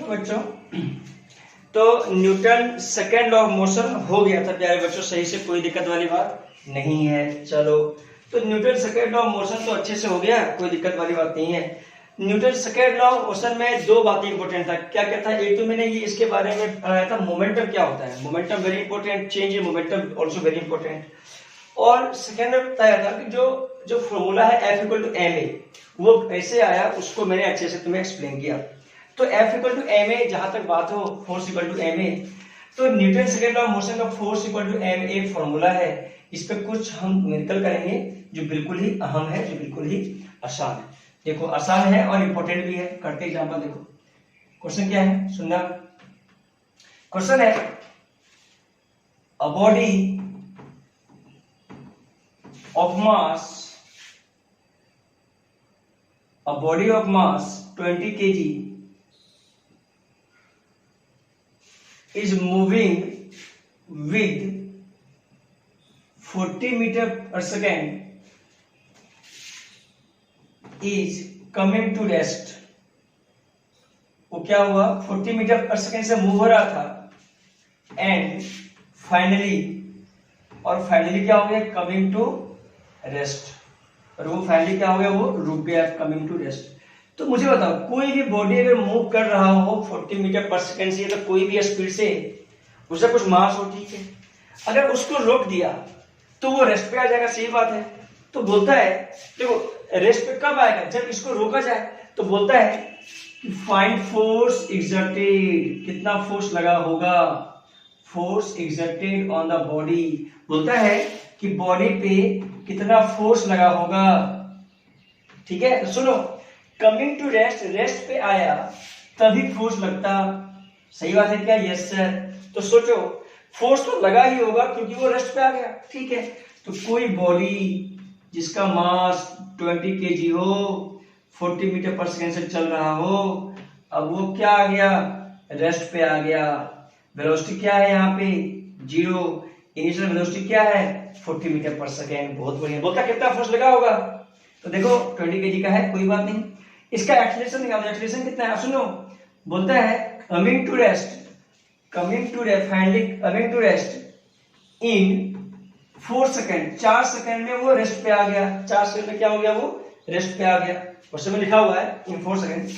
बच्चों, तो Newton second law of motion हो गया था प्यारे बच्चों, सही से, कोई दिक्कत वाली बात नहीं है। चलो, तो Newton second law of motion तो अच्छे से हो गया, कोई दिक्कत वाली बात नहीं है। Newton second law of motion में दो बातें इंपॉर्टेंट था। क्या क्या था? एक तो मैंने ये इसके बारे में पढ़ाया था, मोमेंटम क्या होता है, momentum very important, change in momentum also very important. और सेकेंड में बताया था कि जो फॉर्मूला है F इक्वल टू ma, वो ऐसे आया, उसको मैंने अच्छे से तुम्हें एक्सप्लेन किया। तो F इक्वल टू ma, जहां तक बात हो, फोर्स इक्वल टू ma, तो Newton second law of motion का फोर्स इक्वल टू ma एक फॉर्मूला है। इस पे कुछ हम न्यूमेरिकल करेंगे जो बिल्कुल ही अहम है, जो बिल्कुल ही आसान है। देखो, आसान है और इंपॉर्टेंट भी है। करते एग्जांपल, देखो क्वेश्चन क्या है, सुनना। क्वेश्चन है, a body of mass 20 kg is moving with 40 meter per second is coming to rest। वो क्या हुआ, 40 मीटर पर सेकेंड से मूव हो रहा था एंड फाइनली क्या हो गया, कमिंग टू रेस्ट। और वो फाइनली क्या हो गया, वो रुक गया, कमिंग टू रेस्ट। तो मुझे बताओ, कोई भी बॉडी अगर मूव कर रहा हो 40 मीटर पर सेकेंड से, तो कोई भी स्पीड से, उसका कुछ मास हो, ठीक है, अगर उसको रोक दिया तो वो रेस्ट पे आ जाएगा, सही बात है। तो बोलता है, देखो रेस्ट पे कब आएगा, जब इसको रोका जाए। तो बोलता है कि फाइंड फोर्स एक्सर्टेड, कितना फोर्स लगा होगा, force exerted on the body. बोलता है कि बॉडी पे कितना फोर्स लगा होगा, ठीक है। तो सुनो, कमिंग टू रेस्ट, रेस्ट पे आया तभी फोर्स लगता, सही बात है क्या? Yes sir. तो सोचो, फोर्स तो लगा ही होगा क्योंकि वो रेस्ट पे आ गया, ठीक है। तो कोई बॉडी जिसका मास 20 kg हो, 40 मीटर पर सेकेंड से चल रहा हो, अब वो क्या आ गया, रेस्ट पे आ गया। वेलोसिटी क्या है यहाँ पे, 0। इनिशियल वेलोसिटी क्या है, 40 मीटर पर सेकेंड। बहुत बढ़िया। बोलता कितना फोर्स लगा होगा, तो देखो 20 kg का है, कोई बात नहीं। इसका एक्सीलरेशन निकालो, एक्सीलरेशन कितना है, सुनो। बोलता है coming to rest in 4 second, 4 second में वो रेस्ट पे आ गया। 4 सेकेंड में क्या हो गया, वो रेस्ट पे आ गया। क्वेश्चन में लिखा हुआ है इन 4 सेकेंड,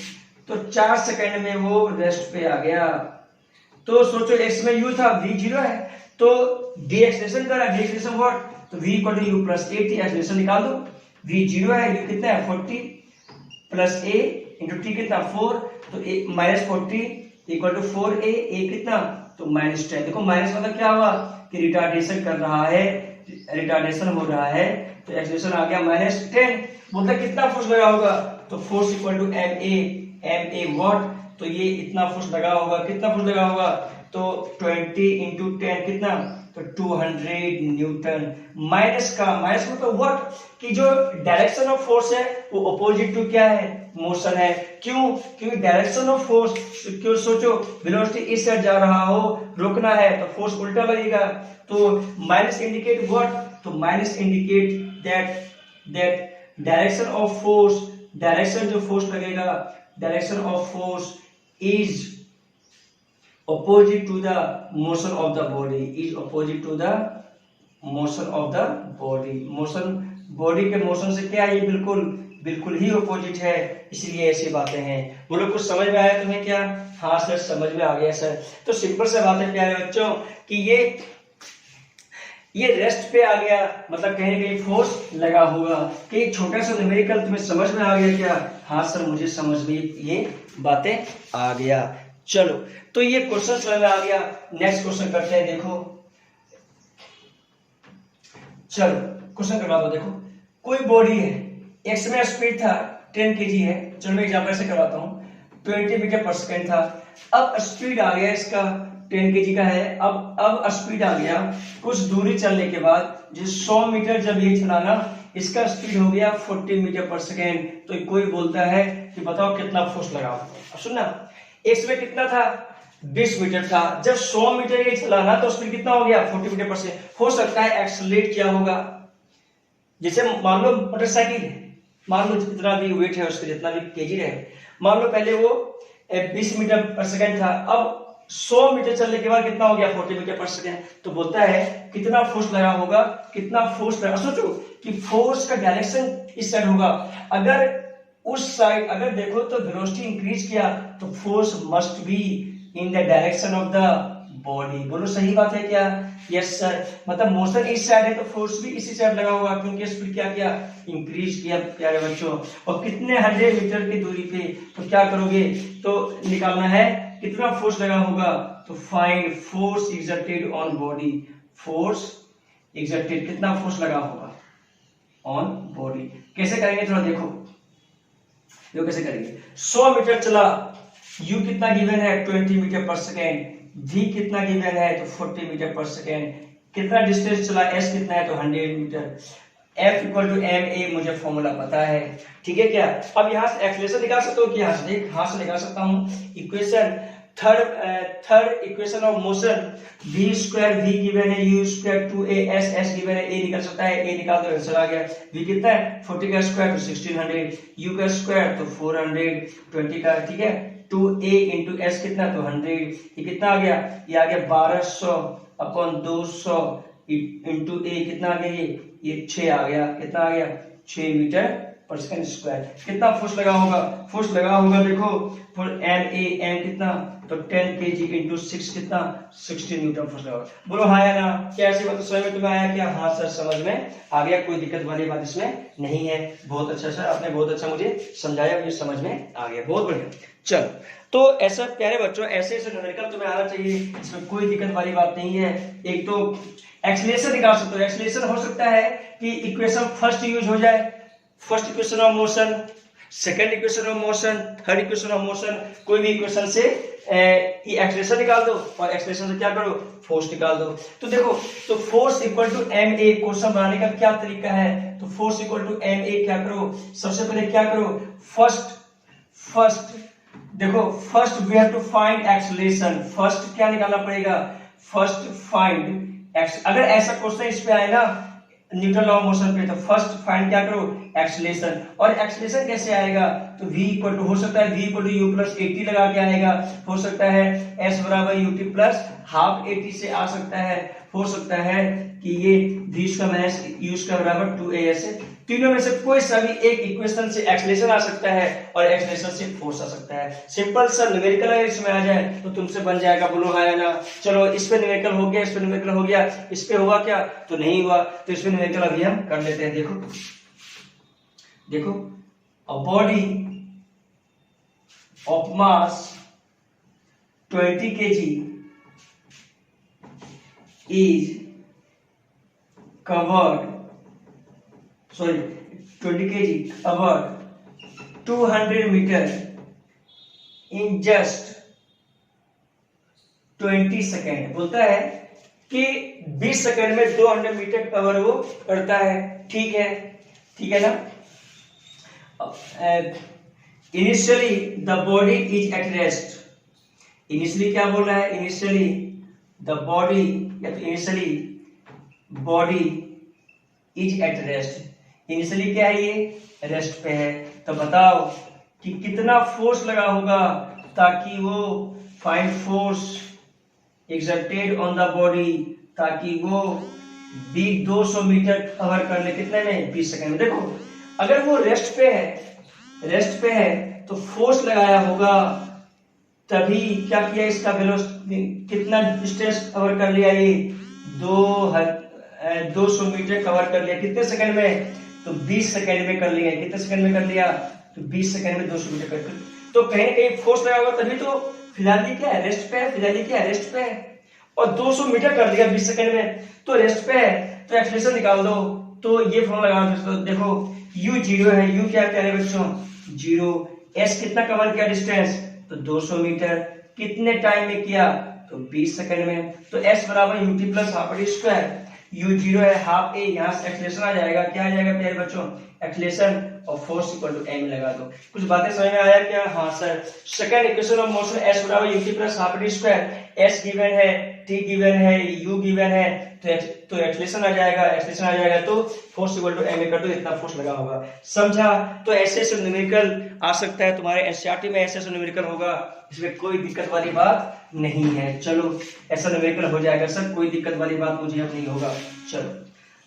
तो 4 सेकेंड में वो रेस्ट पे आ गया। तो सोचो, एक्स में यू था, v 0 है, तो d एक्सेलरेशन करा, d एक्सेलरेशन व्हाट, तो v इक्वल टू u प्लस a, t एक्सेलरेशन निकाल दो। v 0 है, u कितना है 40 प्लस a इंटू t कितना 4, तो minus 40 equal to 4a, a कितना, तो माइनस 10। देखो माइनस मतलब क्या हुआ कि रिटार्डेशन कर रहा है, रिटार्डेशन हो रहा है, तो एक्सेलरेशन आ गया माइनस 10। बोलता कितना फोर्स लगा होगा, तो force equal to ma what, तो ये इतना फोर्स लगा होगा। कितना फोर्स लगा होगा, तो 20 इंटू 10 कितना, तो 200 न्यूटन। माइनस मतलब व्हाट, कि जो डायरेक्शन ऑफ फोर्स है वो अपोजिट टू क्या है, मोशन है। क्यों? क्योंकि डायरेक्शन ऑफ फोर्स, क्यों, सोचो वेलोसिटी इस साइड जा रहा हो, रोकना है तो फोर्स उल्टा लगेगा। तो माइनस इंडिकेट व्हाट, तो minus indicate that direction of force, direction जो फोर्स लगेगा, direction of force is opposite to the motion of the body, is opposite to the motion of the body। Motion, body के motion से क्या, ये बिल्कुल ही opposite है, इसलिए ऐसी बातें हैं। बोलो कुछ समझ में आया तुम्हें क्या? हाँ सर, समझ में आ गया सर। तो सिंपल से बात है प्यारे बच्चों कि ये रेस्ट पे आ गया, मतलब कहीं ना कहीं फोर्स लगा होगा। कि छोटा सा न्यूमेरिकल तुम्हें समझ में आ गया क्या? हाँ सर, मुझे समझ में ये बातें आ गया। चलो, तो ये क्वेश्चन समझ में आ गया। नेक्स्ट क्वेश्चन करते हैं। देखो, चलो क्वेश्चन करवा दो। देखो, कोई बॉडी है, एक्स में स्पीड था 10 kg है, चलो मैं एग्जांपल से करवाता हूँ, 20 मीटर पर सेकेंड था। अब स्पीड आ गया इसका 10 kg का है, अब स्पीड आ गया कुछ दूरी चलने के बाद, जो 100 मीटर जब ये चला ना, इसका स्पीड हो गया 40 मीटर पर सेकेंड। तो कोई बोलता है कि बताओ कितना फोर्स लगा। अब सुनना, एक्स में कितना था, 20 मीटर था, जब 100 मीटर ये चला ना, तो स्पीड कितना हो गया 40 मीटर पर सेकेंड। हो सकता है एक्सेलरेट क्या होगा, जैसे मान लो मोटरसाइकिल है, मान लो जितना भी वेट है उसका, जितना भी केजी रहे, मान लो पहले वो 20 मीटर पर सेकंड था, अब 100 मीटर चलने के बाद कितना हो गया 40 मीटर पर सेकंड। तो बोलता है कितना फोर्स लगा होगा, कितना फोर्स लगा। सोचो कि फोर्स का डायरेक्शन इस साइड होगा, अगर उस साइड अगर देखो तो वेलोसिटी इंक्रीज किया तो force must be in the direction of the body. बोलो सही बात है क्या? Yes sir. मतलब मोशन इस साइड है तो फोर्स भी इसी साइड लगा होगा, क्योंकि स्पीड क्या किया, इंक्रीज किया प्यारे बच्चों। और कितने 100 मीटर की दूरी पे, तो क्या करोगे, तो निकालना है कितना फोर्स लगा होगा, तो find force exerted on body. Force exerted, कितना फोर्स लगा होगा ऑन बॉडी। कैसे करेंगे थोड़ा देखो, देखो कैसे करेंगे। 100 मीटर चला, u कितना गिवन है 20 मीटर पर सेकेंड, v कितना गिवन है तो 40 मीटर पर सेकेंड, कितना डिस्टेंस चला, s कितना है तो 100 metre. F equal to ma मुझे फॉर्मूला पता है, ठीक है क्या। अब यहाँ से एक्सेलरेशन निकाल सकते हो कि यहाँ से, देख यहाँ से निकाल सकता हूँ equation, third equation of motion, v square v given है, u square 2a s given है, a निकल सकता है, a निकाल दो आंसर आ गया। v कितना है 40 का स्क्वायर तो 1600, u का स्क्वायर तो 420 का, ठीक है। 2a इंटू s कितना तो 100, ये कितना आ गया, ये आ गया 1200 अपॉन 200 इंटू a कितना आ गया, ये 6 आ गया, कितना आ गया 6 मीटर पर सेकंड स्क्वायर। कितना फोर्स लगा होगा, फोर्स लगा होगा देखो फॉर m कितना तो 10 kg इंटू 6 कितना 16 न्यूटन फोर्स लगा। बोलो हाँ या ना, क्या ऐसी बात समझ में तुम्हें आया क्या? हाँ सर समझ में आ गया, कोई दिक्कत वाली बात इसमें नहीं है। बहुत अच्छा सर, आपने बहुत अच्छा मुझे समझाया, मुझे समझ में आ गया, बहुत बढ़िया। चलो तो ऐसा प्यारे बच्चों, ऐसे ऐसे न्यूमेरिकल तुम्हें आना चाहिए, इसमें कोई दिक्कत वाली बात नहीं है। एक तो एक्सीलरेशन निकाल सकते हो, एक्सीलरेशन हो सकता है कि इक्वेशन फर्स्ट यूज हो जाए, first equation of motion, second equation of motion, third equation of motion, कोई भी इक्वेशन से एक्सेलरेशन निकाल दो और एक्सेलरेशन से क्या करो, फोर्स निकाल दो। तो देखो, तो force equal to m a question बनाने का क्या तरीका है, तो force equal to m a क्या करो, सबसे पहले क्या करो, फर्स्ट देखो, first we have to find acceleration. First क्या निकालना पड़ेगा, फर्स्ट फाइंड अगर ऐसा क्वेश्चन इस पे आए ना न्यूटन लॉ ऑफ मोशन पे, तो फर्स्ट फाइंड क्या करो, एक्सेलरेशन। और एक्सेलरेशन कैसे आएगा, तो v इक्वल टू, हो सकता है v equal to u plus 80 लगा के आएगा, हो सकता है s बराबर ut प्लस हाफ 80 से आ सकता है, हो सकता है कि ये v square minus u square बराबर 2as है। तीनों में से कोई सा भी एक इक्वेशन से एक्सेलरेशन आ सकता है और एक्सेलरेशन से फोर्स आ सकता है। सिंपल सा न्यूमेरिकल अगर इसमें आ जाए तो तुमसे बन जाएगा, बोलो हाँ या ना। चलो इस पे न्यूमेरिकल हो गया, इस पे न्यूमेरिकल हो गया, इस पे हुआ क्या, तो नहीं हुआ, तो इस पे न्यूमेरिकल अभी हम कर लेते हैं। देखो देखो, a body of mass 20 kg is covered, 20 kg covered 200 meter in just 20 second. बोलता है कि 20 सेकेंड में 200 मीटर कवर वो करता है, ठीक है ना। Initially the body is at rest, initially क्या बोल रहा है, इनिशियली द बॉडी, या तो initially body is at rest, initially क्या है, ये रेस्ट पे है। तो बताओ कि कितना फोर्स लगा होगा ताकि वो, find force exerted on the body, ताकि वो 200 मीटर कवर कर ले कितने में, 20 सेकंड में। देखो अगर वो रेस्ट पे है तो फोर्स लगाया होगा, तभी क्या किया, इसका वेलोसिटी कितना डिस्टेंस कवर कर लिया, ये 200 मीटर कवर कर लिया कितने सेकंड में, तो 20 सेकंड में कर लिया। कितने सेकंड में कर लिया, तो 20 सेकंड में 200 मीटर कर। तो कहीं ना कहीं फोर्स लगा होगा, तभी तो फिलहाल क्या है, रेस्ट पे है, फिलहाल क्या है, रेस्ट पे है, और 200 मीटर कर दिया 20 सेकंड में, तो रेस्ट पे है, तो एक्सेलरेशन निकाल दो। तो ये फॉर्मूला लगा दो, देखो u 0 है, u क्या कह रहे बच्चों 0, s कितना कवर किया डिस्टेंस, तो 200 मीटर, कितने टाइम में किया, तो 20 सेकंड में। तो s बराबर ut plus half a square, u 0 है, हाफ a, यहाँ से एक्सेलरेशन आ जाएगा, क्या आ जाएगा प्यारे बच्चों, एक्सेलरेशन, और फोर्स इक्वल टू m लगा दो। कुछ बातें समझ में आया क्या? हाँ sir. Second equation of motion s बराबर ut plus half a square, s given है टी गिवन है, यू गिवन है, तो एक्सलेशन आ जाएगा, तो फोर्स इक्वल टू एम कर दो, इतना फोर्स लगा होगा। समझा? तो ऐसे न्यूमेरिकल आ सकता है तुम्हारे एनसीईआरटी में, ऐसे न्यूमेरिकल होगा, इसमें कोई दिक्कत वाली बात नहीं है। चलो ऐसा न्यूमेरिकल हो जाएगा सर, कोई दिक्कत वाली बात मुझे अब नहीं होगा। चलो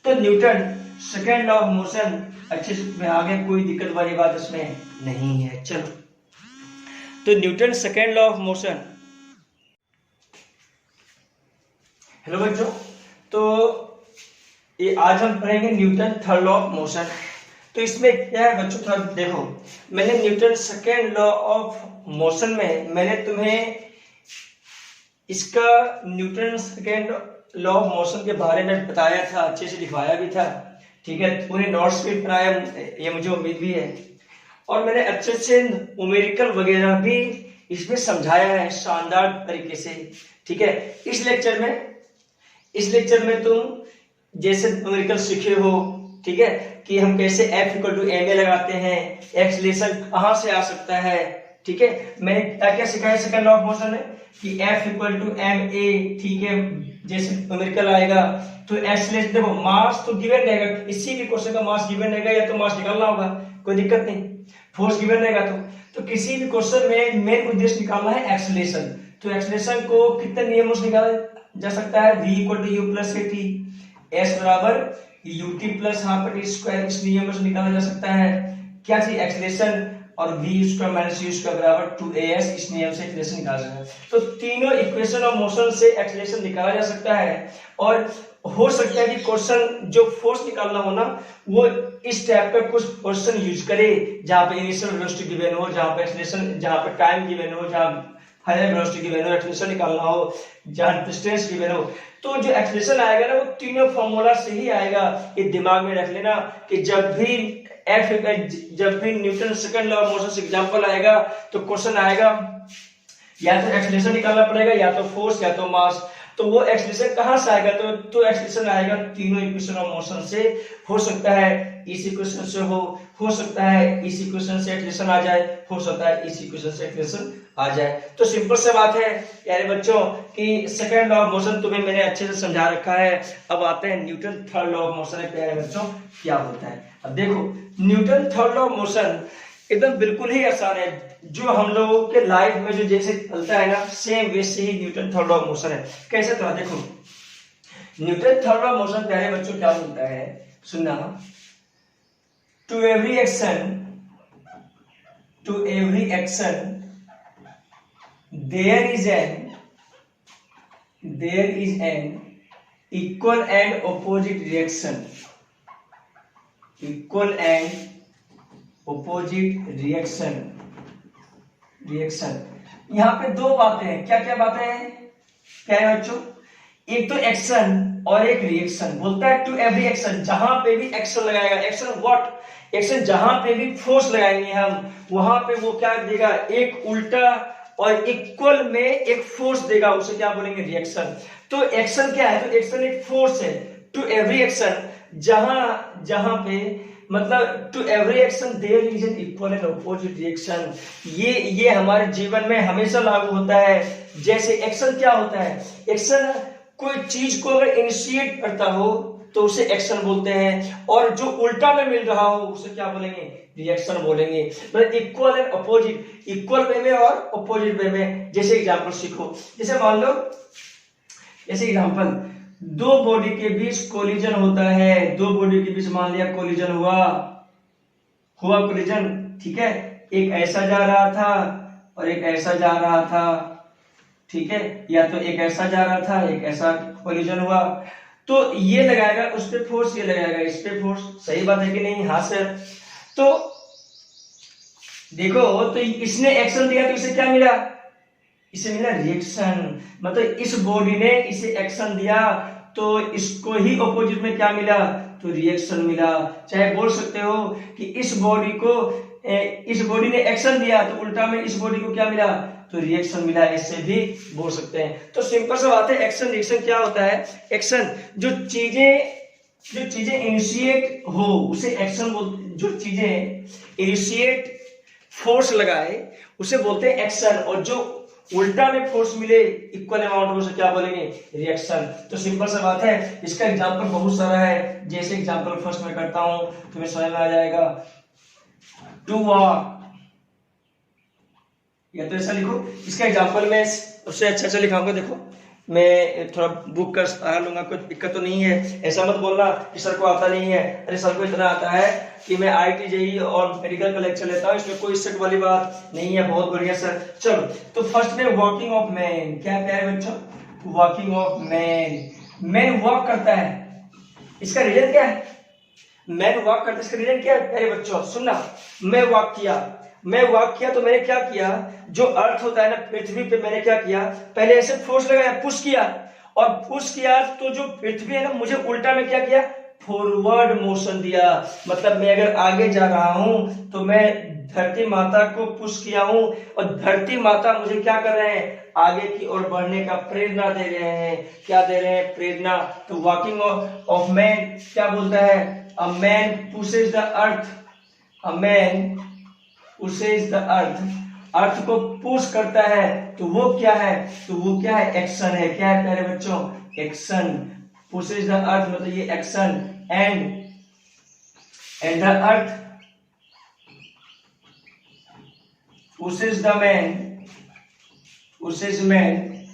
तो Newton second law of motion अच्छे से आगे, कोई दिक्कत वाली बात इसमें नहीं है। चलो तो Newton second law of motion. Hello बच्चों, तो ये आज हम पढ़ेंगे Newton third law of motion. तो इसमें क्या है बच्चों, थोड़ा देखो, मैंने Newton second law of motion में मैंने तुम्हें इसका Newton second law of motion के बारे में बताया था, अच्छे से लिखवाया भी था, ठीक है, पूरे नोट्स भी बनाया, ये मुझे उम्मीद भी है, और मैंने अच्छे से न्यूमेरिकल वगैरह भी इसमें समझाया है शानदार तरीके से, ठीक है। इस लेक्चर में तुम जैसे न्यूमेरिकल सीखे हो, ठीक है, कि हम कैसे F इक्वल टू ma लगाते हैं, एक्सलेशन कहां से आ सकता है, ठीक है। मैंने क्या क्या सिखाया सेकंड लॉ ऑफ मोशन में कि F इक्वल टू ma, ठीक है, जैसे न्यूमेरिकल आएगा तो एक्सलेशन, देखो मास तो गिवन रहेगा, किसी भी क्वेश्चन का मास गिवन रहेगा, या तो मास निकालना होगा, कोई दिक्कत नहीं, फोर्स गिवन रहेगा, तो किसी भी क्वेश्चन में मेन उद्देश्य निकालना है एक्सलेशन। तो एक्सलेशन को कितने नियमों से निकाला जा सकता है, v equal to u plus a t, s बराबर ut plus half t square, इस नियम से निकाला जा सकता है क्या चीज, एक्सलेशन, और v square minus u square बराबर 2as, इस नियम से एक्सलेशन निकाला जा सकता है। तो तीनों इक्वेशन ऑफ मोशन से एक्सलेशन निकाला जा सकता है, और हो सकता है कि क्वेश्चन जो फोर्स निकालना हो ना, वो इस टाइप का कुछ क्वेश्चन यूज करे जहां पे इनिशियल वेलोसिटी गिवन हो, जहां पे एक्सलेशन, जहां पे टाइम गिवन हो, जहां फाइनल वेलोसिटी गिवन हो, एक्सलेशन निकालना हो, जहां डिस्टेंस गिवन हो, तो जो एक्सलेशन आएगा ना वो तीनों फॉर्मूला से ही आएगा। ये दिमाग में रख लेना कि जब भी Newton second law of motion से एग्जांपल आएगा तो क्वेश्चन आएगा या तो एक्सलेशन निकालना पड़ेगा, या तो फोर्स, या तो मास। तो वो एक्सलेशन कहां से आएगा, तो एक्सलेशन आएगा तीनों इक्वेशन ऑफ मोशन से। हो सकता है इस इक्वेशन से हो सकता है इस इक्वेशन से एक्सलेशन आ जाए, हो सकता है इस इक्वेशन से एक्सलेशन आ जाए। तो सिंपल सी बात है यार बच्चों कि सेकंड लॉ ऑफ मोशन तुम्हें मैंने अच्छे से समझा रखा है। अब आते हैं Newton third law of motion में प्यारे बच्चों क्या होता है। अब देखो Newton third law of motion एकदम बिल्कुल ही आसान है, जो हम लोगों के लाइफ में जो जैसे चलता है ना, सेम वैसे ही Newton third law of motion है। कैसे, तो देखो Newton third law of motion प्यारे बच्चों क्या बोलता है, सुनना, to every action there is an equal and opposite reaction, यहाँ पे दो बातें हैं। क्या क्या बातें हैं क्या है बच्चों, एक तो एक्शन और एक रिएक्शन। बोलता है टू एवरी एक्शन, जहां पे भी एक्शन लगाएगा, एक्शन व्हाट, एक्शन जहां पे भी फोर्स लगाएंगे हम, वहां पे वो क्या देगा, एक उल्टा और इक्वल में एक फोर्स देगा, उसे क्या बोलेंगे, रिएक्शन। तो एक्शन क्या है, तो एक्शन एक फोर्स है। टू एवरी एक्शन, जहां पे मतलब to every action there is an equal and opposite reaction. ये हमारे जीवन में हमेशा लागू होता है। जैसे एक्शन क्या होता है, एक्शन कोई चीज को अगर इनिशिएट करता हो तो उसे एक्शन बोलते हैं, और जो उल्टा में मिल रहा हो उसे क्या बोलेंगे, रिएक्शन बोलेंगे। मतलब इक्वल एंड अपोजिट, इक्वल वे में और अपोजिट वे में। जैसे एग्जांपल सीखो, जैसे मान लो, जैसे एग्जांपल, दो बॉडी के बीच कोलिजन होता है, दो बॉडी के बीच मान लिया कोलिजन हुआ कोलिजन, ठीक है, एक ऐसा जा रहा था और एक ऐसा जा रहा था, ठीक है, या तो एक ऐसा जा रहा था, एक ऐसा कोलिजन हुआ, तो ये लगाएगा उस पे फोर्स, ये लगाएगा इस पे फोर्स। सही बात है कि नहीं, हाँ सर। तो देखो, तो इसने एक्शन दिया तो इसे क्या मिला, इसे मिला रिएक्शन। मतलब इस बॉडी ने इसे एक्शन दिया तो इसको ही अपोजिट में क्या मिला, तो रिएक्शन मिला। चाहे बोल सकते हो कि इस बॉडी ने एक्शन दिया तो उल्टा में इस बॉडी को क्या मिला, तो रिएक्शन मिला, इससे भी बोल सकते हैं। तो सिंपल सा बात है, एक्शन रिएक्शन क्या होता है, एक्शन जो चीजें इनिशिएट हो उसे एक्शन बोलते, जो चीजें इनिशिएट फोर्स लगाए उसे बोलते हैं एक्शन, और जो उल्टा में फोर्स मिले इक्वल अमाउंट में, उसे क्या बोलेंगे? रिएक्शन। तो सिंपल सा बात है, इसका एग्जांपल बहुत सारा है। जैसे एग्जांपल फर्स्ट में करता हूं, तुम्हें समझ में आ जाएगा। टू वॉक, या तो ऐसा लिखो। इसका एग्जांपल मैं उससे अच्छा लिखाऊंगा। देखो मैं थोड़ा बुक का सहारा लूंगा, कोई दिक्कत तो नहीं है। ऐसा मत बोलना कि सर को आता नहीं है। अरे सर को इतना आता है कि मैं IIT JEE और मेडिकल का लेक्चर लेता हूँ, इसमें कोई सेट वाली बात नहीं है। बहुत बढ़िया सर। चलो तो फर्स्ट में वॉकिंग ऑफ मैन, क्या प्यारे बच्चों? Walking of man. Man walk करता है, इसका रीजन क्या है? मैन वॉक करता है, इसका रीजन क्या है प्यारे बच्चों? सुनना, मैं वॉक किया तो मैंने क्या किया? जो अर्थ होता है ना पृथ्वी पे, मैंने क्या किया? पहले ऐसे फोर्स लगाया, पुश किया, और पुश किया तो जो पृथ्वी है ना, मुझे उल्टा में क्या किया? फॉरवर्ड मोशन दिया। मतलब मैं अगर आगे जा रहा हूं तो मैं धरती माता को पुश किया हूं, और धरती माता मुझे क्या कर रहे हैं? आगे की ओर बढ़ने का प्रेरणा दे रहे हैं। क्या दे रहे हैं? प्रेरणा। तो वॉकिंग ऑफ मैन क्या बोलता है? A man pushes the earth, a man pushes the earth, earth को पुश करता है। तो वो क्या है? तो वो क्या है? एक्शन है। क्या है प्यारे बच्चों? एक्शन। पुशेस द अर्थ मतलब ये action. And the earth pushes the man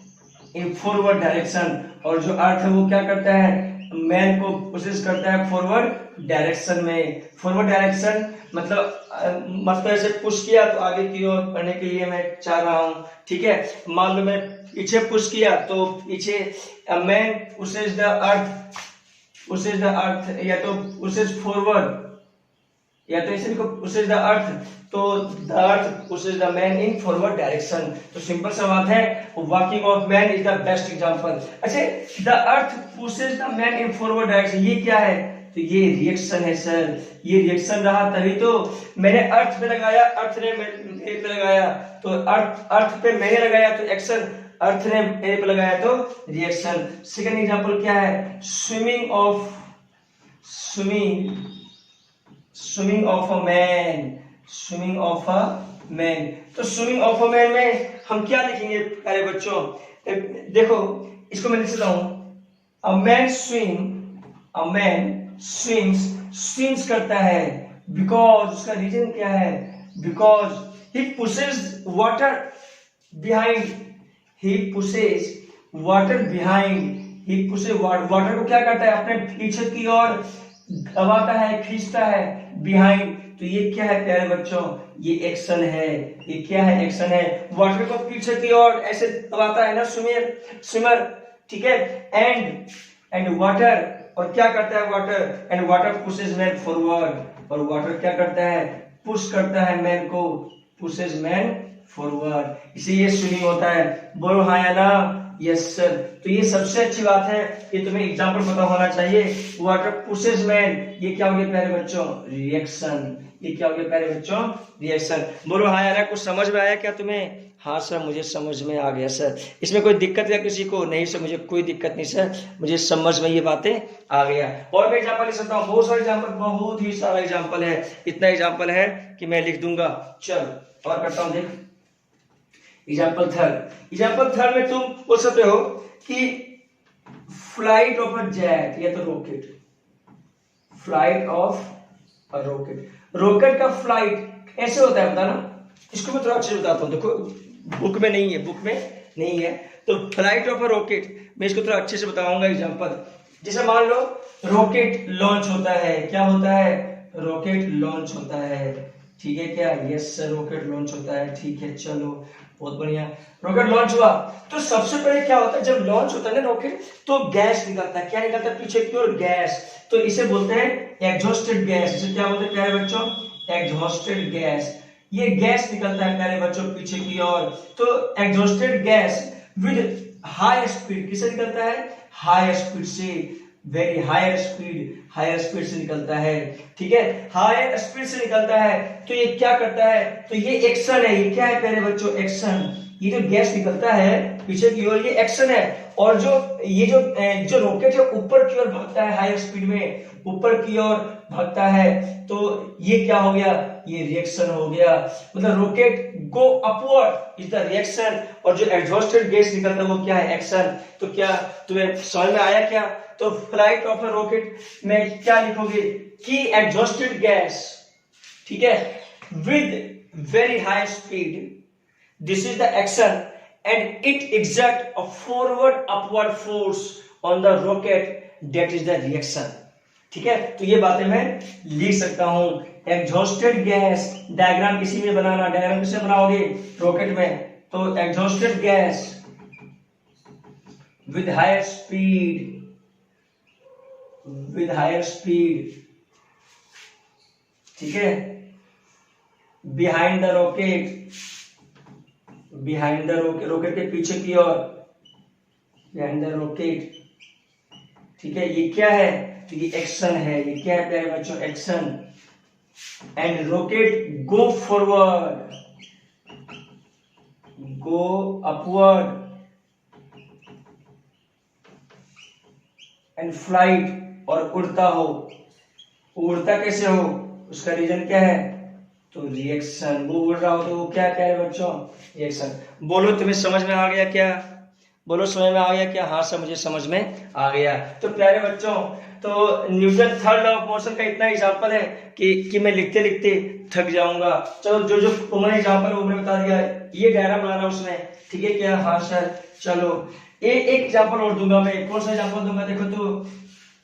in forward direction. और जो अर्थ है वो क्या करता है? मैन को पुशेस करता है फॉरवर्ड डायरेक्शन में। फॉरवर्ड डायरेक्शन मतलब ऐसे पुश किया तो आगे की ओर बढ़ने के लिए मैं चाह रहा हूं। ठीक है, मान लो मैं पीछे पुश किया तो पीछे मैन पुशेस द अर्थ, या तो पुशेस फॉरवर्ड, या तो ऐसे पुशेस द अर्थ, तो the earth pushes the man in forward direction. तो सिंपल सा बात है, walking of man is the best example. अच्छा, the earth pushes the man in forward direction, ये क्या है? तो ये रिएक्शन है सर। ये रिएक्शन रहा तभी तो मैंने अर्थ पे लगाया, अर्थ ने मेरे पे लगाया, तो अर्थ पे मैंने लगाया तो एक्शन, अर्थ ने मेरे पे लगाया तो रिएक्शन। सेकंड एग्जांपल क्या है? Swimming of a man. तो स्विमिंग ऑफ अ मैन में हम क्या लिखेंगे प्यारे बच्चों? देखो इसको मैं लिख सकता हूं, अ मैन स्विम्स करता है, बिकॉज उसका रीजन क्या है? Because he pushes water behind, water को क्या करता है? अपने पीछे की ओर दबाता है, खींचता है। बिहाइंड, तो ये क्या है प्यारे बच्चों? ये एक्शन है। ये क्या है? एक्शन है। वाटर को पीछे की ओर ऐसे दबाता है ना स्विमर। ठीक है, एंड वाटर, और क्या करता है water? And water pushes man forward, और वाटर क्या करता है? पुश करता है मैन को, पुशेस मैन फॉरवर्ड। इसे ये स्विमिंग होता है। बोलो हाँ या ना? Yes sir. तो ये सबसे अच्छी बात है, ये तुम्हें एग्जांपल पता होना चाहिए। वाटर पुशेस मैन, ये क्या हो गया प्यारे बच्चों? रिएक्शन। ये क्या हो गया प्यारे बच्चों? रिएक्शन। बोलो हाँ या ना? कुछ समझ में आया क्या तुम्हें? हाँ सर मुझे समझ में आ गया सर। इसमें कोई दिक्कत है किसी को? नहीं सर मुझे कोई दिक्कत नहीं सर, मुझे समझ में ये बातें आ गया। और मैं एग्जांपल लिख सकता हूँ, बहुत सारे एग्जांपल, बहुत ही सारा एग्जांपल है। इतना एग्जांपल है कि मैं लिख दूंगा। चल और करता हूँ, देख एग्जांपल थर्ड में तुम बोल सकते हो कि फ्लाइट ऑफ अ जेट, या तो rocket, flight of a rocket का फ्लाइट कैसे होता है बताना। इसको मैं थोड़ा अच्छे से बताता हूँ। देखो बुक में नहीं है, तो फ्लाइट ऑफ अ रॉकेट मैं इसको थोड़ा अच्छे से बताऊंगा एग्जांपल। जैसे मान लो रॉकेट लॉन्च होता है, क्या होता है? रॉकेट लॉन्च होता है। ठीक है क्या? यस सर, रॉकेट लॉन्च होता है। ठीक है, चलो बहुत बढ़िया। रॉकेट लॉन्च हुआ तो सबसे पहले क्या होता है? जब लॉन्च होता है ना रॉकेट, तो गैस निकलता है। क्या निकलता है? पीछे की ओर गैस। तो इसे बोलते हैं एग्जॉस्टेड गैस। इसे क्या बोलते हैं प्यारे बच्चों? Exhausted gas. ये गैस निकलता है प्यारे बच्चों पीछे की ओर। तो exhausted gas with high speed, किसे निकलता है? हाई स्पीड से, वेरी हायर स्पीड से निकलता है। ठीक है, हायर स्पीड से निकलता है। तो ये क्या करता है? तो ये एक्शन है। ये क्या है प्यारे बच्चों? एक्शन। ये जो गैस निकलता है पीछे की ओर, ये एक्शन है। और जो ये जो रॉकेट है ऊपर की ओर भागता है हायर स्पीड में, ऊपर की ओर भागता है तो ये क्या हो गया, ये रिएक्शन हो गया। मतलब rocket go upward is the reaction, और जो एग्जॉस्टेड गैस निकलता है वो क्या है, एक्शन। तो क्या तुम्हें समझ में आया क्या? तो फ्लाइट ऑफ अ रॉकेट में क्या लिखोगे कि एग्जॉस्टेड गैस, ठीक है, with very high speed, this is the action and it exert a forward upward force on the rocket, that is the reaction। ठीक है, तो ये बातें मैं लिख सकता हूं। एग्जॉस्टेड गैस, डायग्राम इसी में बनाना। डायग्राम किससे बनाओगे, रॉकेट में। तो exhausted gas with higher speed, with higher speed, ठीक है, behind the rocket, behind the rocket, rocket के पीछे की ओर, बिहाइंड द रॉकेट, ठीक है। ये क्या है, तो ये एक्शन है। ये क्या है प्यारे बच्चों, action. And rocket go forward, go upward, and flight, और उड़ता हो। उड़ता कैसे हो, उसका रीजन क्या है, तो रिएक्शन। वो उड़ रहा हो तो वो क्या कह रहे बच्चों, रिएक्शन। बोलो तुम्हें समझ में आ गया क्या, बोलो समझ में आ गया क्या? हाँ सर मुझे समझ में आ गया। तो प्यारे बच्चों, तो Newton third law of motion का इतना एग्जांपल है कि मैं लिखते लिखते थक जाऊंगा। चलो जो जो कॉमन एग्जांपल वो मैंने बता दिया। ये डायग्राम बनाना उसमें, ठीक है क्या? हाँ सर। चलो एक एग्जांपल और दूंगा मैं। कौन सा एग्जांपल दूंगा, देखो तो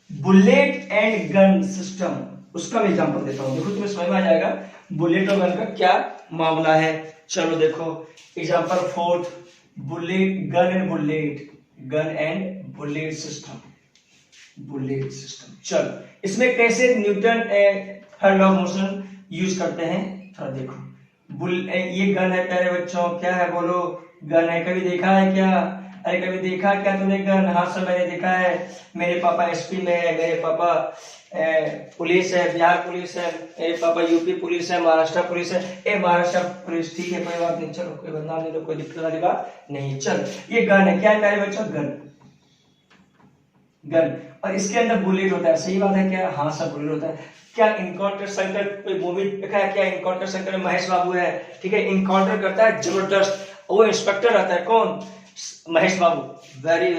बुलेट एंड गन सिस्टम, उसका मैं एग्जांपल देता हूँ। देखो तुम्हें समझ में आ जाएगा बुलेट और गन का क्या मामला है। चलो देखो example fourth, bullet, gun and bullet, gun and bullet system, bullet system. चलो इसमें कैसे Newton third law of motion use करते हैं थोड़ा देखो। ये गन है प्यारे बच्चों, क्या है बोलो, गन है। कभी देखा है क्या, अरे कभी देखा क्या तुमने गन? हाँ सर मैंने देखा है। मेरे पापा एसपी में है, मेरे पापा पुलिस है, बिहार पुलिस है, मेरे पापा यूपी पुलिस है, महाराष्ट्र पुलिस है। महाराष्ट्र पुलिस, ठीक है कोई बात नहीं। चलो कोई बदनाम नहीं, तो कोई दिक्कत वाली बात नहीं। चल ये गन है, क्या है प्यारे बच्चों, गन, गन। और इसके अंदर बुलेट होता है, सही बात है क्या? हाँ सर बुलेट होता है। क्या इनकाउंटर शंकर, कोई मूवी देखा है क्या? इनकाउंटर शंकर में महेश बाबू है, ठीक है, इनकाउंटर करता है जबरदस्त। वो इंस्पेक्टर रहता है, कौन? महेश बाबू। वेरी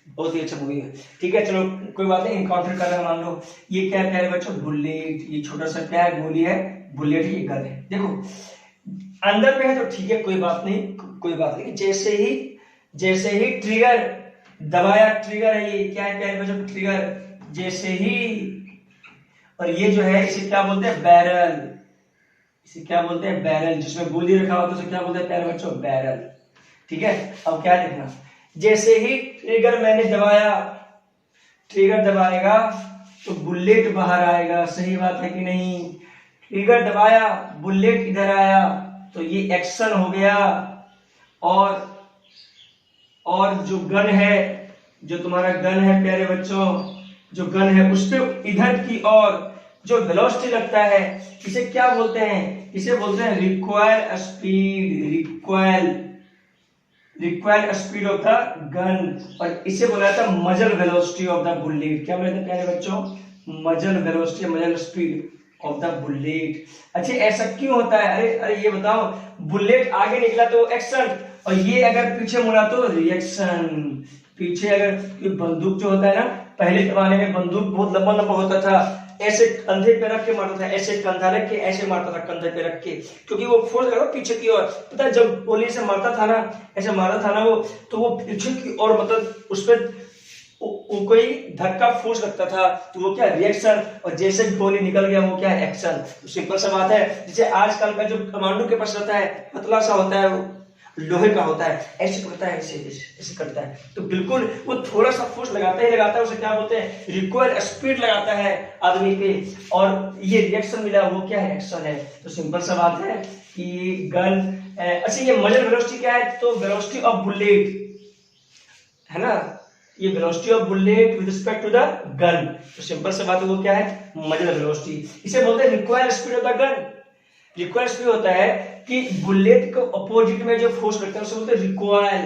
बहुत ही अच्छा मूवी है, ठीक है। चलो कोई बात नहीं, इनकाउंटर कर रहा है मान लो। ये क्या है प्यारे बच्चों, बुलेट। ये छोटा सा क्या है, गोली है, बुलेट, ये गन है। देखो अंदर में है तो ठीक है, कोई बात नहीं, कोई बात नहीं। जैसे ही ट्रिगर दबाया, ट्रिगर है ये, क्या है प्यारे बच्चों, ट्रिगर। जैसे ही, और ये जो है इसे क्या बोलते हैं, बैरल। इसे क्या बोलते हैं, बैरल। जिसमें गोली रखा हो तो उसे क्या बोलते हैं प्यारे बच्चों, बैरल, ठीक है। अब क्या लिखना, जैसे ही ट्रिगर मैंने दबाया, ट्रिगर दबाएगा तो बुलेट बाहर आएगा, सही बात है कि नहीं? ट्रिगर दबाया, बुलेट इधर आया, तो ये एक्शन हो गया। और जो गन है, जो तुम्हारा गन है प्यारे बच्चों, जो गन है उस पे इधर की ओर जो वेलोसिटी लगता है, इसे क्या बोलते हैं? इसे बोलते हैं require speed, required speed of the gun. और इसे बोला जाता है मजल वेलोसिटी ऑफ द बुलेट। क्या बोला जाता है प्यारे बच्चों, मजल वेलोसिटी, मजल स्पीड ऑफ द बुलेट। अच्छा ऐसा क्यों होता है? अरे ये बताओ, बुलेट आगे निकला तो एक्शन, और ये अगर पीछे मुड़ा तो रिएक्शन। पीछे अगर बंदूक जो होता है ना, पहले जमाने में बंदूक बहुत लंबा लंबा होता था, ऐसे कंधे पे रख के मारता था, ऐसे कंधा रख के ऐसे मारता था, कंधे पे रख के, क्योंकि वो फोर्स लगा पीछे की ओर। पता है जब गोली से मारता था ना, ऐसे मारता था ना वो, तो वो पीछे की ओर, मतलब उस पर कोई धक्का फोर्स लगता था, तो वो क्या, रिएक्शन। और जैसे गोली निकल गया वो क्या, एक्शन। तो सिंपल सा बात है। जैसे आजकल का जो कमांडो के पास रहता है, पतला सा होता है, लोहे का होता है, ऐसे करता है, ऐसे करता है, तो बिल्कुल वो थोड़ा सा फोर्स लगाता ही लगाता है। उसे क्या बोलते हैं, रिक्वायर स्पीड लगाता है आदमी पे, और ये रिएक्शन मिला, वो क्या है, एक्शन है। तो सिंपल सा बात है कि गन। अच्छा ये मजल वेलोसिटी क्या है, तो वेलोसिटी ऑफ बुलेट है ना, ये velocity of bullet with respect to the gun. तो सिंपल सा बात है, वो क्या है, मजल वेलोसिटी। इसे बोलते हैं require speed of the gun. Require speed होता है कि बुलेट को अपोजिट में जो फोर्स लगता है उसे बोलते हैं रिक्वायर।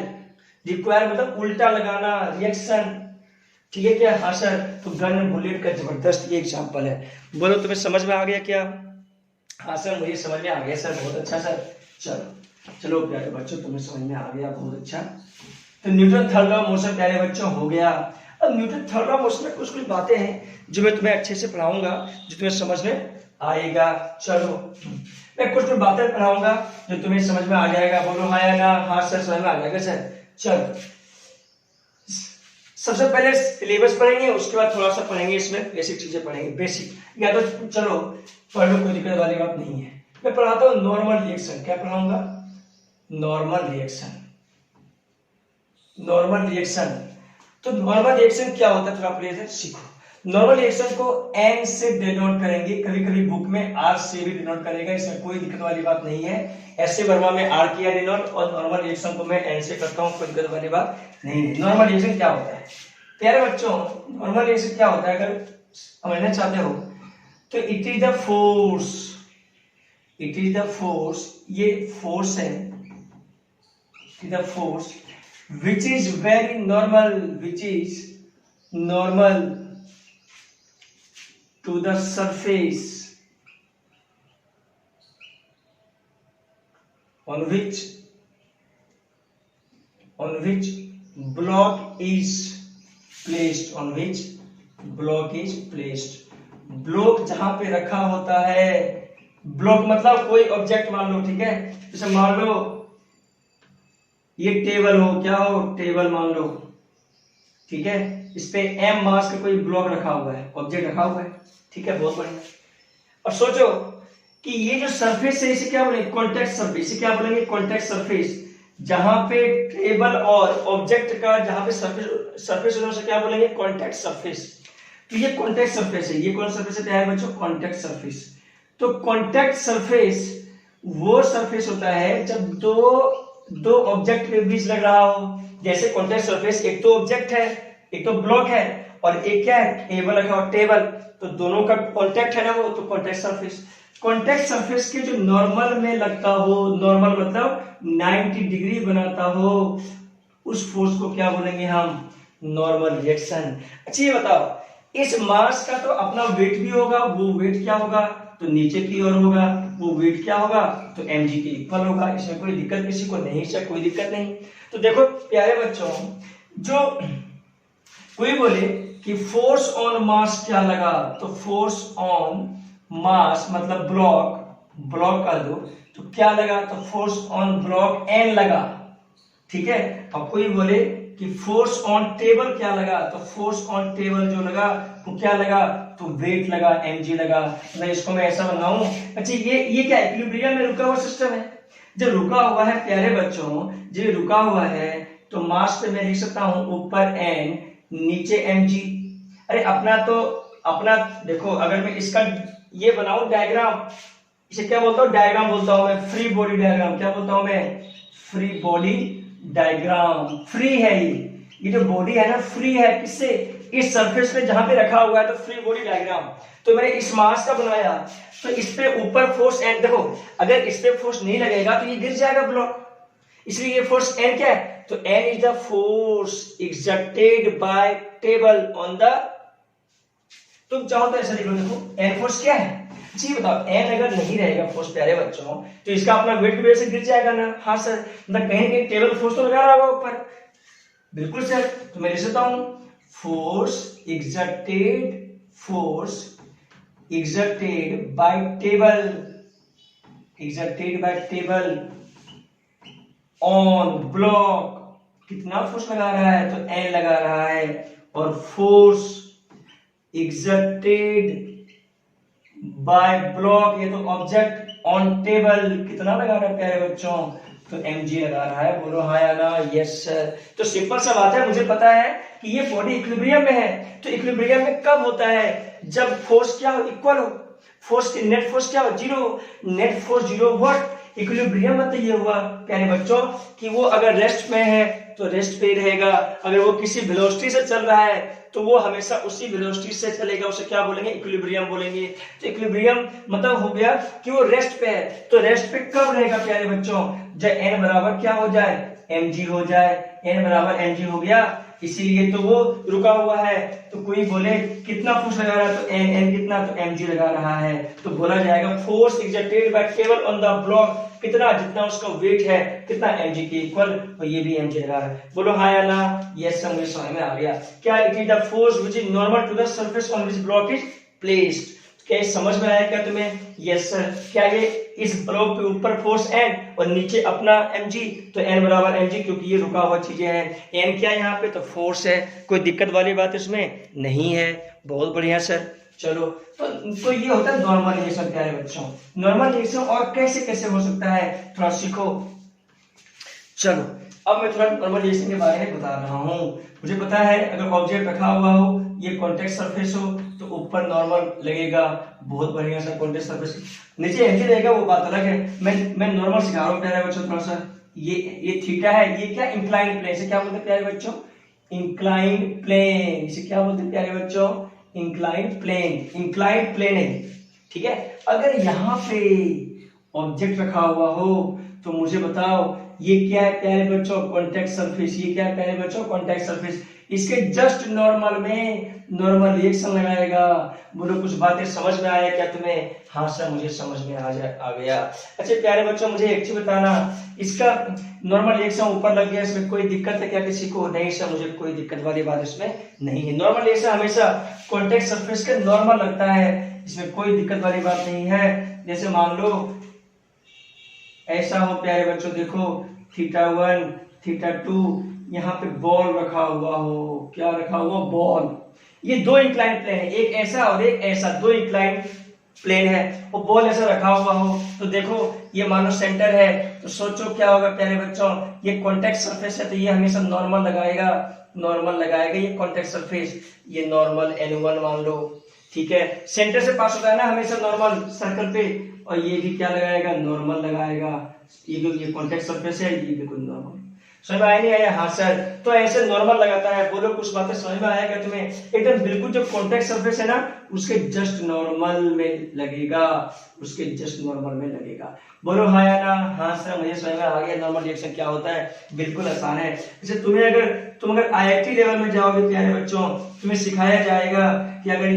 रिक्वायर मतलब उल्टा लगाना, रिएक्शन, ठीक है क्या? हाँ सर। तो गन बुलेट का जबरदस्त ये एग्जाम्पल है। बोलो तुम्हें समझ में आ गया क्या? हाँ सर मुझे समझ में आ गया सर, बहुत अच्छा सर। चलो चलो प्यारे बच्चों, तुम्हें समझ में आ गया, बहुत अच्छा। तो Newton third law of motion प्यारे बच्चों हो गया। अब Newton third law of motion में कुछ कुछ बातें हैं जो मैं तुम्हें अच्छे से पढ़ाऊंगा, जो तुम्हें समझ में आएगा। चलो मैं कुछ कुछ बातें पढ़ाऊंगा जो तुम्हें समझ में आ जाएगा। बोलो हाँ या ना? हाँ सर समझ में आ जाएगा सर। चलो सबसे पहले सिलेबस पढ़ेंगे, उसके बाद थोड़ा सा पढ़ेंगे इसमें बेसिक चीजें पढ़ेंगे, बेसिक। या तो चलो पढ़ लो, कोई दिक्कत वाली बात नहीं है। मैं पढ़ाता हूँ नॉर्मल रिएक्शन। क्या पढ़ाऊंगा? Normal reaction. Normal reaction. तो नॉर्मल रिएक्शन क्या होता है थोड़ा प्लीज सीखो। नॉर्मल रिएक्शन को एन से डिनोट करेंगे, कभी कभी बुक में आर से भी डिनोट करेगा, इसमें कोई दिक्कत वाली बात नहीं है। ऐसे वर्मा में आर किया डिनोट और नॉर्मल रिएक्शन को मैं एन से करता हूँ, कोई दिक्कत वाली बात नहीं है। नॉर्मल रिएक्शन क्या होता है प्यारे बच्चों? नॉर्मल रिएक्शन क्या होता है अगर समझना चाहते हो तो it is the force, it is the force, ये फोर्स है, it is the force which is very normal, which is normal to the surface on which block is placed, on which block is placed। Block जहां पे रखा होता है, block मतलब कोई object मान लो, ठीक है? जैसे मान लो ये टेबल हो, क्या हो? टेबल मान लो, ठीक है? इस पे m मास का कोई ब्लॉक रखा हुआ है, ऑब्जेक्ट रखा हुआ है, ठीक है? बहुत बढ़िया। और सोचो कि ये जो सरफेस है इसे क्या बोलेंगे? Contact surface. इसे क्या बोलेंगे? Contact surface. जहां पे टेबल और ऑब्जेक्ट का जहां पे सरफेस उसे क्या बोलेंगे? Contact surface. तो ये कॉन्टैक्ट सरफेस है। ये कौन सरफेस है बच्चों? Contact surface. तो कॉन्टैक्ट सरफेस वो सरफेस होता है जब दो ऑब्जेक्ट के बीच लग रहा हो। जैसे कॉन्टैक्ट सरफेस, एक तो ऑब्जेक्ट है, एक तो ब्लॉक है, और एक क्या है? टेबल रखा हो, टेबल। तो दोनों का कॉन्टैक्ट है ना वो, तो कॉन्टैक्ट सरफेस। कॉन्टैक्ट सरफेस के जो नॉर्मल में लगता हो, नॉर्मल मतलब 90 डिग्री बनाता हो, उस फोर्स को क्या बोलेंगे हम? Normal reaction. अच्छा ये बताओ, इस मास का तो अपना वेट भी होगा, वो वेट क्या होगा? तो नीचे की ओर होगा, वो वेट क्या होगा? तो mg के इक्वल होगा। इसमें कोई दिक्कत किसी को नहीं है, कोई दिक्कत नहीं। तो देखो प्यारे बच्चों, जो कोई बोले कि फोर्स ऑन मास क्या लगा, तो फोर्स ऑन मास मतलब ब्लॉक कर दो, तो क्या लगा? तो फोर्स ऑन ब्लॉक n लगा, ठीक है? अब कोई बोले कि फोर्स ऑन टेबल क्या लगा, तो फोर्स ऑन टेबल जो लगा वो क्या लगा? तो वेट लगा, mg लगा। मैं इसको मैं ऐसा बनाऊं। अच्छा ये क्या है? इक्विलिब्रियम में रुका हुआ सिस्टम है। जब रुका हुआ है प्यारे बच्चों, जब रुका हुआ है तो मास पे मैं लिख सकता हूं ऊपर n, नीचे mg। अरे अपना देखो, अगर मैं इसका ये बनाऊं डायग्राम, इसे क्या बोलता हूं? डायग्राम बोलता हूं मैं, फ्री बॉडी डायग्राम। क्या बोलता हूं मैं? Free body diagram. फ्री है ये जो बॉडी है ना, फ्री है किससे? इस सरफेस पे जहां पे रखा हुआ है, तो फ्री बॉडी डायग्राम। तो मैंने इस मास का बनाया, तो इस पे ऊपर फोर्स n, देखो अगर इस पे फोर्स नहीं लगेगा तो ये गिर जाएगा ब्लॉक, इसलिए ये फोर्स n क्या है? तो n is the force exerted by table on the, तुम चाहो तो ऐसा लिख लो, देखो n फोर्स क्या है? जी बताओ, n अगर नहीं रहेगा फोर्स प्यारे बच्चों, तो इसका अपना वेट की वजह से गिर जाएगा ना? हाँ सर, मतलब कहीं कहीं टेबल फोर्स तो लगा रहा होगा ऊपर। बिल्कुल सर। तो मैं लिख सकता हूं force exerted by table on block। कितना फोर्स लगा रहा है? तो n लगा रहा है। और फोर्स exerted बाय ब्लॉक, ये तो ऑब्जेक्ट ऑन टेबल, कितना लगा रहा है प्यारे बच्चों? तो mg लगा रहा है। बोलो हाँ या ना? Yes sir. तो सिंपल सा बात है, मुझे पता है कि ये बॉडी इक्विलिब्रियम में है। तो इक्विलिब्रियम में कब होता है? जब फोर्स क्या हो? इक्वल हो। फोर्स की नेट फोर्स क्या हो? Zero. Net force zero. What? Equilibrium मतलब ये हुआ प्यारे बच्चों कि वो अगर रेस्ट में है तो रेस्ट पे रहेगा, अगर वो किसी वेलोसिटी से चल रहा है तो वो हमेशा उसी वेलोसिटी से चलेगा, उसे क्या बोलेंगे? इक्विलिब्रियम बोलेंगे। तो इक्विलिब्रियम मतलब हो गया कि वो रेस्ट पे है। तो रेस्ट पे कब रहेगा प्यारे बच्चों? जब n बराबर क्या हो जाए? mg हो जाए। n बराबर mg हो गया इसीलिए तो वो रुका हुआ है। तो कोई बोले कितना फोर्स लगा रहा है, तो एन कितना, तो mg लगा रहा है। तो बोला जाएगा force exerted by table on the block, कितना, जितना उसका वेट है कितना mg के इक्वल, तो ये भी mg लगा रहा है। बोलो हाँ या ना? यस सर, मुझे समझ में आ गया। क्या? It is the force which is normal to the surface on which block is placed. क्या समझ में आया क्या तुम्हें? Yes sir. क्या ये इस ब्लॉक के ऊपर फोर्स n और नीचे अपना mg, तो n बराबर mg, क्योंकि ये रुका हुआ चीजें हैं। n क्या है यहाँ पे? तो फोर्स है। कोई दिक्कत वाली बात इसमें नहीं है। बहुत बढ़िया सर। चलो, तो ये होता है नॉर्मल रिएक्शन प्यारे बच्चों। नॉर्मल रिएक्शन और कैसे कैसे हो सकता है थोड़ा सीखो। चलो, अब मैं थोड़ा नॉर्मल रिएक्शन के बारे में बता रहा हूँ। मुझे पता है अगर ऑब्जेक्ट रखा हुआ हो, ये कॉन्टेक्ट सरफेस हो, तो ऊपर नॉर्मल लगेगा। बहुत बढ़िया सा कॉन्टेक्ट सरफेस, नीचे एंटी रहेगा, वो बात अलग है। मैं नॉर्मल सिखा रहा हूँ प्यारे बच्चों थोड़ा सा। ये थीटा है, ये क्या इंक्लाइंड प्लेन, इसे क्या बोलते हैं प्यारे बच्चों? Inclined plane. इसे क्या बोलते हैं प्यारे बच्चों? Inclined plane. इंक्लाइंड प्लेन है, ठीक है। अगर यहाँ पे ऑब्जेक्ट रखा हुआ हो तो मुझे बताओ ये क्या है प्यारे बच्चों? Contact surface. ये क्या है प्यारे बच्चों? Contact surface. इसके जस्ट नॉर्मल में नॉर्मल रिएक्शन लगाएगा। बोलो कुछ बातें समझ में आया क्या तुम्हें? हाँ सर, मुझे समझ में आ गया। अच्छा प्यारे बच्चों, मुझे एक चीज बताना, इसका नॉर्मल रिएक्शन ऊपर लग गया, इसमें कोई दिक्कत है क्या किसी को? नहीं सर, मुझे कोई दिक्कत वाली बात इसमें नहीं है। नॉर्मल रिएक्शन हमेशा कॉन्टेक्ट सरफेस के नॉर्मल लगता है, इसमें कोई दिक्कत वाली बात नहीं है। जैसे मान लो ऐसा हो प्यारे बच्चों, देखो θ1 θ2, यहाँ पे बॉल रखा हुआ हो। क्या रखा हुआ? बॉल। ये दो इंक्लाइंड प्लेन है, एक ऐसा और एक ऐसा, दो इंक्लाइंड प्लेन है। और बॉल ऐसा रखा हुआ हो तो देखो ये मानो सेंटर है, तो सोचो क्या होगा प्यारे बच्चों? ये कॉन्टेक्ट सरफेस है तो ये हमेशा नॉर्मल लगाएगा, नॉर्मल लगाएगा। ये कॉन्टेक्ट सरफेस, ये नॉर्मल n1 मान लो, ठीक है। सेंटर से पास होता है ना हमेशा नॉर्मल सर्कल पे, और ये भी क्या लगाएगा? नॉर्मल लगाएगा। ये कॉन्टेक्ट सरफेस है, ये बिल्कुल नॉर्मल। समझ में आया नहीं आया? हाँ सर। तो ऐसे नॉर्मल लगाता है। बोलो कुछ बातें समझ में आया क्या तुम्हें? एकदम बिल्कुल जो कॉन्टेक्ट सरफेस है ना, उसके जस्ट नॉर्मल में लगेगा, उसके जस्ट नॉर्मल में लगेगा। बोलो हाँ या ना? हाँ सर, मुझे समझ में आ गया नॉर्मल रिएक्शन क्या होता है। बिल्कुल आसान है। जैसे तुम अगर IIT लेवल में जाओगे प्यारे बच्चों, तुम्हें सिखाया जाएगा कि अगर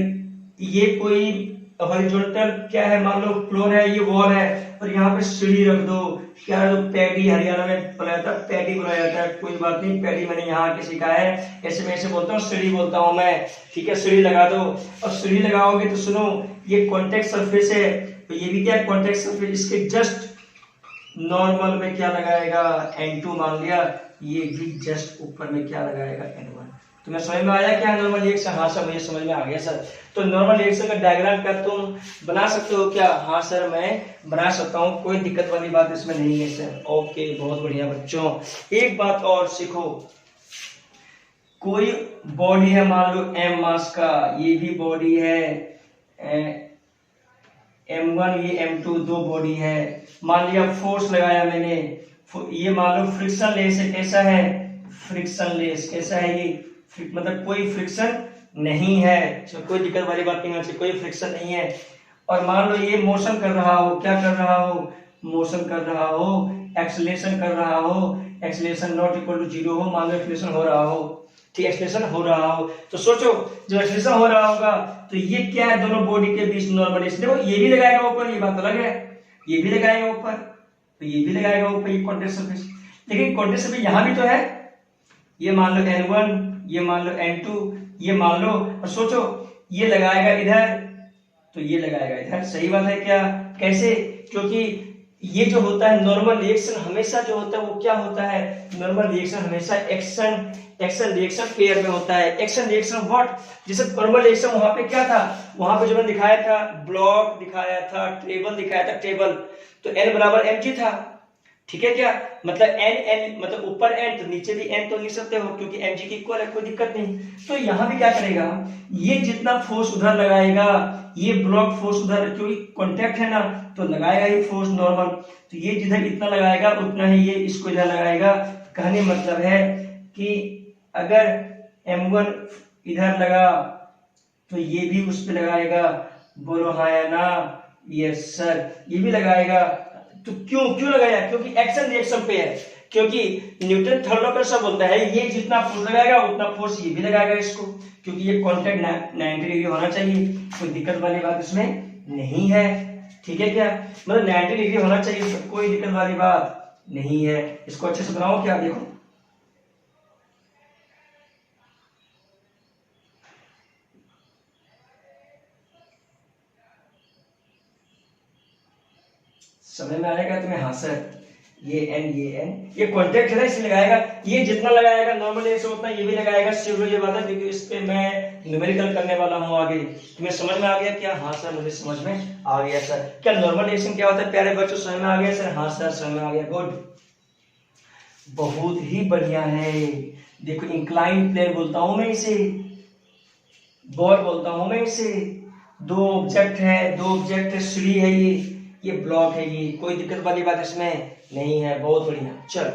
ये कोई हॉरिजॉन्टल क्या है, मान लो फ्लोर है, ये वॉल है, और यहाँ पे सीढ़ी रख दो। क्या है? तो पैडी, हरियाणा में बोला जाता है पैडी बोला जाता है। कोई बात नहीं, पैडी मैंने यहाँ के सीखा है, ऐसे मैं ऐसे बोलता हूँ, सीढ़ी बोलता हूँ मैं, ठीक है। सीढ़ी लगा दो, और सीढ़ी लगाओगे तो सुनो, ये कॉन्टेक्ट सरफेस है, तो ये भी क्या है? Contact surface. इसके जस्ट नॉर्मल में क्या लगाएगा? n2 मान लिया। ये भी जस्ट ऊपर में क्या लगाएगा? n1। तुम्हें समझ में आया क्या नॉर्मल रिएक्शन? हाँ सर, मुझे समझ में आ गया सर। तो नॉर्मल रिएक्शन का डायग्राम क्या तुम बना सकते हो क्या? हाँ सर, मैं बना सकता हूँ, कोई दिक्कत वाली बात इसमें नहीं है सर। ओके, बहुत बढ़िया बच्चों। एक बात और सीखो, कोई बॉडी है मान लो m मास का, ये भी बॉडी है m1, ये m2, दो बॉडी है। मान लिया फोर्स लगाया मैंने, ये मान लो फ्रिक्शन लेस है। कैसा है? Friction less. कैसा है ये? मतलब कोई फ्रिक्शन नहीं है, कोई दिक्कत वाली बात नहीं है, कोई फ्रिक्शन नहीं है। और मान लो ये मोशन कर रहा हो, क्या कर रहा हो? मोशन कर रहा हो, एक्सेलरेशन कर रहा हो, एक्सेलरेशन नॉट इक्वल टू 0 हो, मान लो एक्सेलरेशन हो रहा हो, ठीक, एक्सेलरेशन हो रहा हो। तो सोचो जब एक्सेलरेशन हो रहा होगा तो ये क्या है? दोनों बॉडी के बीच नॉर्मल। देखो ये भी लगाएगा ऊपर, ये बात अलग है, ये भी लगाएगा ऊपर, तो ये भी लगाएगा ऊपर, ये कॉन्टेक्ट सरफेस। लेकिन कॉन्टेक्ट सरफेस यहाँ भी तो है, ये मान लो n1, ये मान लो n2, ये मान लो, और सोचो ये लगाएगा इधर तो ये लगाएगा इधर। सही बात है क्या? कैसे? क्योंकि ये जो होता है नॉर्मल रिएक्शन हमेशा जो होता है वो क्या होता है? नॉर्मल रिएक्शन हमेशा एक्शन रिएक्शन पेयर में होता है। Action reaction what? जैसे नॉर्मल रिएक्शन वहां पे क्या था? वहां पे जो मैंने दिखाया था ब्लॉक दिखाया था, टेबल दिखाया था, टेबल, तो n बराबर mg था, ठीक है क्या? मतलब n मतलब ऊपर n तो नीचे भी n तो लिख सकते हो क्योंकि mg की इक्वल है, कोई दिक्कत नहीं। तो यहाँ भी क्या करेगा? ये जितना फोर्स उधर लगाएगा, ये ब्लॉक फोर्स उधर, क्योंकि कांटेक्ट है ना तो लगाएगा ये फोर्स नॉर्मल, तो ये जिधर इतना लगाएगा उतना ही ये इसको इधर लगाएगा। कहने मतलब है कि अगर m1 इधर लगा तो ये भी उस पे लगाएगा। बोलो हाँ या ना? यस सर, ये भी लगाएगा। तो क्यों लगाया? क्योंकि एक्शन रिएक्शन पे है। क्योंकि न्यूटन थर्ड लॉ कैसा बोलता है, ये जितना फोर्स लगाएगा उतना फोर्स ये भी लगाएगा इसको, क्योंकि ये कॉन्टैक्ट 90 डिग्री होना चाहिए, कोई दिक्कत वाली बात इसमें नहीं है। ठीक है क्या, मतलब 90 डिग्री होना चाहिए, कोई दिक्कत वाली बात नहीं है। इसको अच्छे से बनाओ क्या, देखो समझ में आएगा तुम्हें। हाँ सर, ये एन ये कॉन्टेक्ट है ना, इसे लगाएगा, ये जितना लगाएगा नॉर्मल ऐसे उतना ये भी लगाएगा, सिर्फ ये बात है क्योंकि इस पे मैं न्यूमेरिकल करने वाला हूँ आगे। तुम्हें समझ में आ गया क्या? हाँ सर मुझे समझ में आ गया सर। क्या नॉर्मल रिएक्शन क्या होता है प्यारे बच्चों, समझ में आ गया सर? हाँ सर समझ में आ गया, गुड, बहुत ही बढ़िया है। देखो इंक्लाइन प्लेन बोलता हूं मैं इसे, बॉल बोलता हूं मैं इसे, दो ऑब्जेक्ट है, सीढ़ी है, ये ब्लॉक है, ये कोई दिक्कत वाली बात इसमें नहीं है। बहुत बढ़िया, चलो